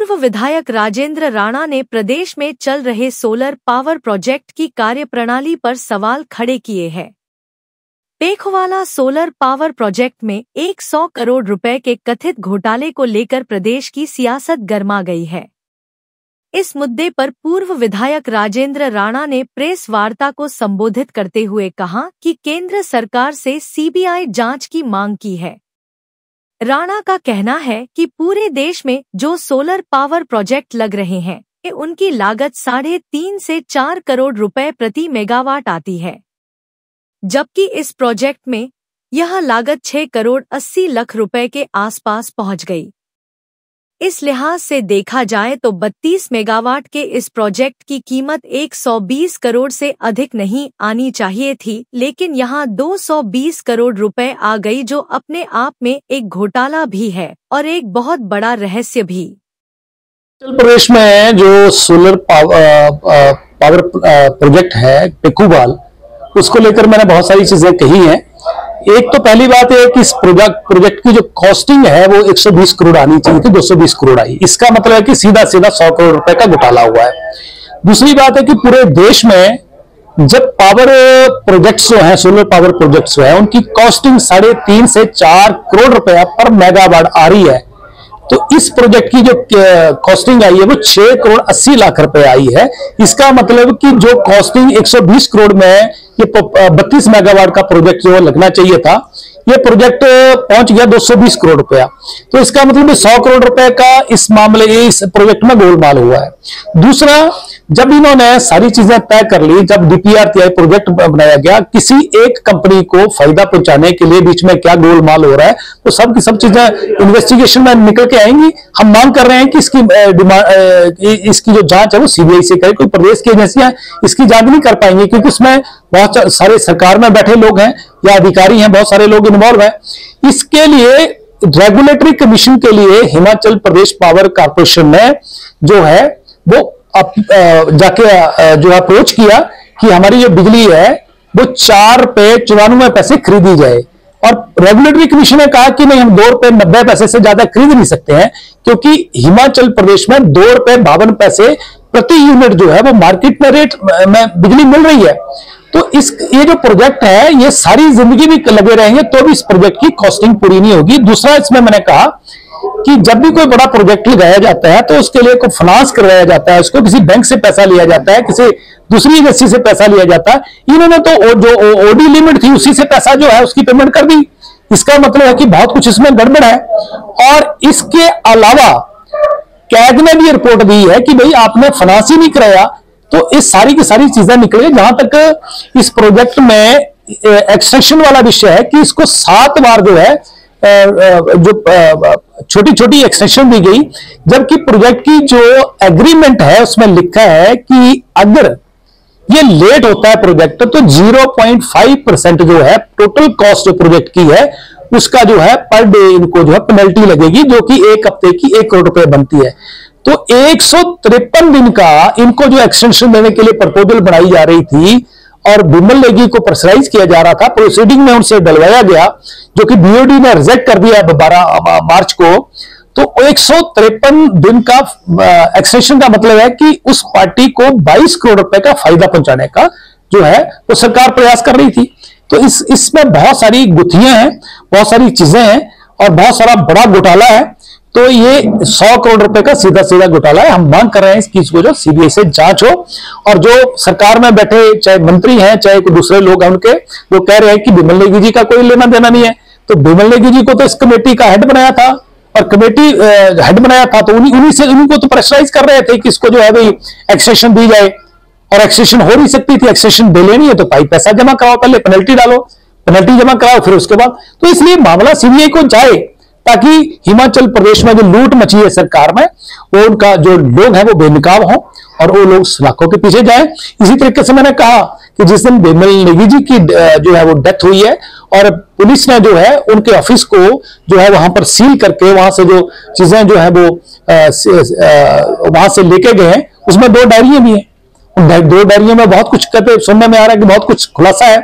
पूर्व विधायक राजेंद्र राणा ने प्रदेश में चल रहे सोलर पावर प्रोजेक्ट की कार्यप्रणाली पर सवाल खड़े किए हैं। पेखवाला सोलर पावर प्रोजेक्ट में 100 करोड़ रुपए के कथित घोटाले को लेकर प्रदेश की सियासत गर्मा गई है। इस मुद्दे पर पूर्व विधायक राजेंद्र राणा ने प्रेस वार्ता को संबोधित करते हुए कहा कि केंद्र सरकार से सीबीआई जांच की मांग की है। राणा का कहना है कि पूरे देश में जो सोलर पावर प्रोजेक्ट लग रहे हैं उनकी लागत 3.5 से 4 करोड़ रुपए प्रति मेगावाट आती है, जबकि इस प्रोजेक्ट में यह लागत 6 करोड़ 80 लाख रुपए के आसपास पहुंच गई। इस लिहाज से देखा जाए तो 32 मेगावाट के इस प्रोजेक्ट की कीमत 120 करोड़ से अधिक नहीं आनी चाहिए थी, लेकिन यहां 220 करोड़ रुपए आ गई, जो अपने आप में एक घोटाला भी है और एक बहुत बड़ा रहस्य भी। उत्तर प्रदेश में जो सोलर पावर प्रोजेक्ट है पेखुवाल, उसको लेकर मैंने बहुत सारी चीजें कही हैं। एक तो पहली बात है कि इस प्रोजेक्ट की जो कॉस्टिंग है वो 120 करोड़ आनी चाहिए थी, 220 करोड़ आई। इसका मतलब है कि सीधा 100 करोड़ रुपए का घोटाला हुआ है। दूसरी बात है कि पूरे देश में जब पावर प्रोजेक्ट्स जो है, सोलर पावर प्रोजेक्ट्स जो है, उनकी कॉस्टिंग 3.5 से 4 करोड़ रुपया पर मेगावाट आ रही है, तो इस प्रोजेक्ट की जो कॉस्टिंग आई है वो 6 करोड़ 80 लाख रुपए आई है। इसका मतलब कि जो कॉस्टिंग 120 करोड़ में ये 32 मेगावाट का प्रोजेक्ट जो लगना चाहिए था, ये प्रोजेक्ट पहुंच गया 220 करोड़ रुपया। तो इसका मतलब 100 करोड़ रुपए का इस मामले इस प्रोजेक्ट में गोलमाल हुआ है। दूसरा, जब इन्होंने सारी चीजें तय कर ली, जब डीपीआरटीआई प्रोजेक्ट बनाया गया, किसी एक कंपनी को फायदा पहुंचाने के लिए बीच में क्या गोलमाल हो रहा है, तो सब की सब चीजें इन्वेस्टिगेशन में निकल के आएंगी। हम मांग कर रहे हैं कि इसकी जो जांच है वो सीबीआई से करे। कोई प्रदेश की एजेंसियां इसकी जांच नहीं कर पाएंगी, क्योंकि उसमें बहुत सारे सरकार में बैठे लोग हैं या अधिकारी हैं, बहुत सारे लोग इन्वॉल्व हैं। इसके लिए रेगुलेटरी कमीशन के लिए हिमाचल प्रदेश पावर कॉर्पोरेशन ने जो है वो जाके जो अप्रोच किया कि हमारी जो बिजली है वो 4 रुपए 94 पैसे खरीदी जाए, और रेगुलेटरी कमीशन ने कहा कि नहीं, हम 2 रुपए 90 पैसे से ज्यादा खरीद नहीं सकते हैं, क्योंकि हिमाचल प्रदेश में 2 रुपए 52 पैसे प्रति यूनिट जो है वो मार्केट में रेट में बिजली मिल रही है। तो ये जो प्रोजेक्ट है ये सारी जिंदगी भी लगे रहेंगे तो भी इस प्रोजेक्ट की कॉस्टिंग पूरी नहीं होगी। दूसरा, इसमें मैंने कहा कि जब भी कोई बड़ा प्रोजेक्ट लगाया जाता है तो उसके लिए कोई फाइनेंस करवाया जाता है, उसको किसी बैंक से पैसा लिया जाता है, किसी दूसरी एजेंसी से पैसा लिया जाता है। इन्होंने तो जो ओडी लिमिट थी उसी से पैसा जो है उसकी पेमेंट कर दी। इसका मतलब है कि बहुत कुछ इसमें गड़बड़ है। और इसके अलावा कैग ने भी रिपोर्ट दी है कि भाई आपने फाइनेंस ही नहीं कराया, तो इस सारी की सारी चीजें निकली। जहां तक इस प्रोजेक्ट में एक्सटेंशन वाला विषय है कि इसको 7 बार जो है जो छोटी छोटी एक्सटेंशन दी गई, जबकि प्रोजेक्ट की जो एग्रीमेंट है उसमें लिखा है कि अगर ये लेट होता है प्रोजेक्ट तो 0.5% जो है टोटल कॉस्ट जो प्रोजेक्ट की है उसका जो है पर डे इनको जो है पेनल्टी लगेगी, जो कि 1 हफ्ते की 1 करोड़ रुपए बनती है। तो 153 दिन का इनको जो एक्सटेंशन देने के लिए प्रपोजल बनाई जा रही थी और बिमल नेगी को प्रेशराइज किया जा रहा था, प्रोसीडिंग में उनसे डलवाया गया, जो कि बीओडी ने रिजेक्ट कर दिया 12 मार्च को। तो 153 दिन का एक्सटेंशन का मतलब है कि उस पार्टी को 22 करोड़ रुपए का फायदा पहुंचाने का जो है वो सरकार प्रयास कर रही थी। तो इसमें बहुत सारी गुत्थियां हैं, बहुत सारी चीजें हैं और बहुत सारा बड़ा घोटाला है। तो ये 100 करोड़ रुपए का सीधा सीधा घोटाला है। हम मांग कर रहे हैं इस चीज को जो सीबीआई से जांच हो, और जो सरकार में बैठे चाहे मंत्री हैं चाहे कोई दूसरे लोग हैं उनके, वो कह रहे हैं कि बिमल नेगी जी का कोई लेना देना नहीं है। तो बिमल नेगी जी को तो इस कमेटी का हेड बनाया था, और कमेटी हेड बनाया था तो उनको तो प्रेशराइज कर रहे थे कि इसको जो है भाई एक्सटेंशन दी जाए, और एक्सटेंशन हो नहीं सकती थी। एक्सटेंशन दे लेनी है तो भाई पैसा जमा कराओ, पहले पेनल्टी डालो, पेनल्टी जमा कराओ, फिर उसके बाद। तो इसलिए मामला सीबीआई को जाए, ताकि हिमाचल प्रदेश में जो लूट मची है सरकार में, वो उनका जो लोग हैं वो बेनकाब हो और वो लोग सलाखों के पीछे जाएं। इसी तरीके से मैंने कहा कि जिस दिन बिमल नेगी जी की जो है वो डेथ हुई है और पुलिस ने जो है उनके ऑफिस को जो है वहां पर सील करके वहां से जो चीजें जो है वो वहां से लेके गए हैं, उसमें 2 डायरियां भी हैं। उन 2 डायरियों में बहुत कुछ कहते सुनने में आ रहा है कि बहुत कुछ खुलासा है,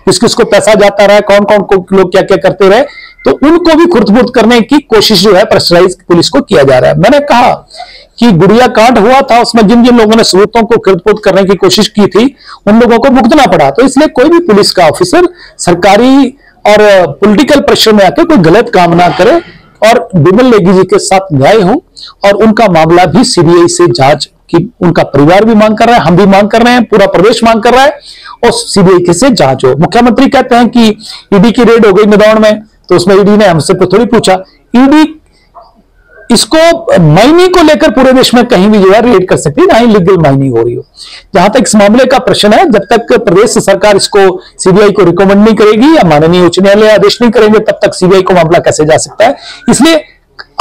किसको पैसा जाता रहा है, कौन कौन को लोग क्या क्या करते रहे, तो उनको भी खुर्द-बुर्द करने की कोशिश जो है प्रेशराइज पुलिस को किया जा रहा है। मैंने कहा कि गुड़िया कांड हुआ था, उसमें जिन जिन लोगों ने सबूतों को खिरदपुर्द करने की कोशिश की थी उन लोगों को भुगतना पड़ा। तो इसलिए कोई भी पुलिस का ऑफिसर सरकारी और पॉलिटिकल प्रेशर में आकर कोई गलत काम ना करे और बिमल नेगी जी के साथ न्याय हो और उनका मामला भी सीबीआई से जांच की उनका परिवार भी मांग कर रहा है, हम भी मांग कर रहे हैं, पूरा प्रदेश मांग कर रहा है और सीबीआई के से जांच हो। मुख्यमंत्री कहते हैं कि ईडी की रेड हो गई मैदान में, तो उसमें ईडी ने हमसे थोड़ी पूछा। ईडी इसको माइनिंग को लेकर पूरे देश में कहीं भी जो है रेड कर सकती है, ना ही लीगल माइनिंग हो रही हो। जहां तक इस मामले का प्रश्न है, जब तक प्रदेश सरकार इसको सीबीआई को रिकमेंड नहीं करेगी या माननीय उच्च न्यायालय आदेश नहीं करेंगे, तब तक सीबीआई को मामला कैसे जा सकता है। इसलिए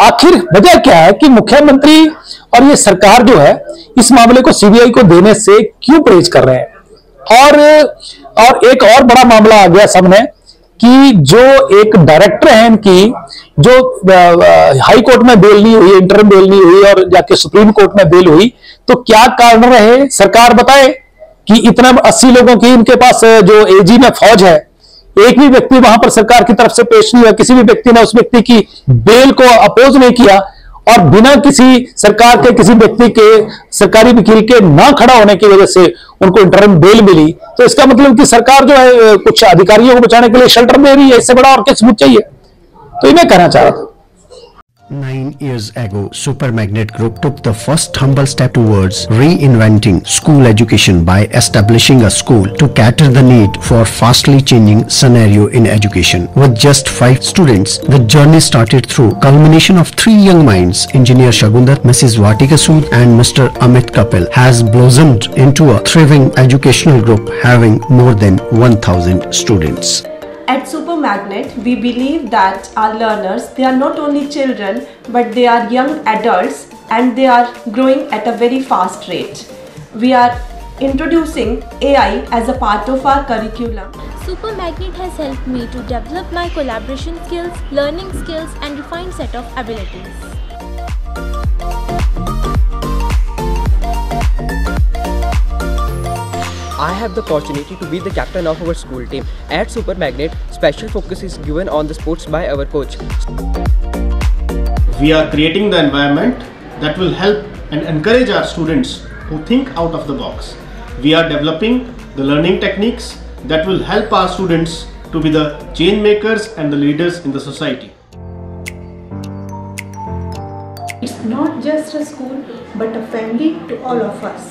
आखिर वजह क्या है कि मुख्यमंत्री और ये सरकार जो है इस मामले को सीबीआई को देने से क्यों परहेज कर रहे हैं। और एक और बड़ा मामला आ गया सामने कि जो एक डायरेक्टर है इनकी, जो हाई कोर्ट में बेल नहीं हुई, इंटरम बेल नहीं हुई और जाके सुप्रीम कोर्ट में बेल हुई, तो क्या कारण रहे सरकार बताए कि इतना 80 लोगों की इनके पास जो एजी में फौज है, एक भी व्यक्ति वहां पर सरकार की तरफ से पेश नहीं हुआ, किसी भी व्यक्ति ने उस व्यक्ति की बेल को अपोज नहीं किया और बिना किसी सरकार के किसी व्यक्ति के सरकारी वकील के ना खड़ा होने की वजह से उनको इंटरम बेल मिली। तो इसका मतलब कि सरकार जो है कुछ अधिकारियों को बचाने के लिए शेल्टर दे रही है, इससे बड़ा और क्या सबूत चाहिए। तो ये मैं कहना चाह रहा था। 9 years ago, Super Magnet Group took the first humble step towards reinventing school education by establishing a school to cater the need for fastly changing scenario in education. With just 5 students, the journey started through culmination of 3 young minds, Engineer Shagundar, Mrs. Vatika Sood and Mr. Amit Kapil, has blossomed into a thriving educational group having more than 1000 students. At Super Magnet, we believe that our learners, they are not only children, but they are young adults and they are growing at a very fast rate. We are introducing AI as a part of our curriculum. Super Magnet has helped me to develop my collaboration skills, learning skills and refined set of abilities. I have the opportunity to be the captain of our school team. At Super Magnet, special focus is given on the sports by our coach. We are creating the environment that will help and encourage our students who think out of the box. We are developing the learning techniques that will help our students to be the change makers and the leaders in the society. It's not just a school, but a family to all of us.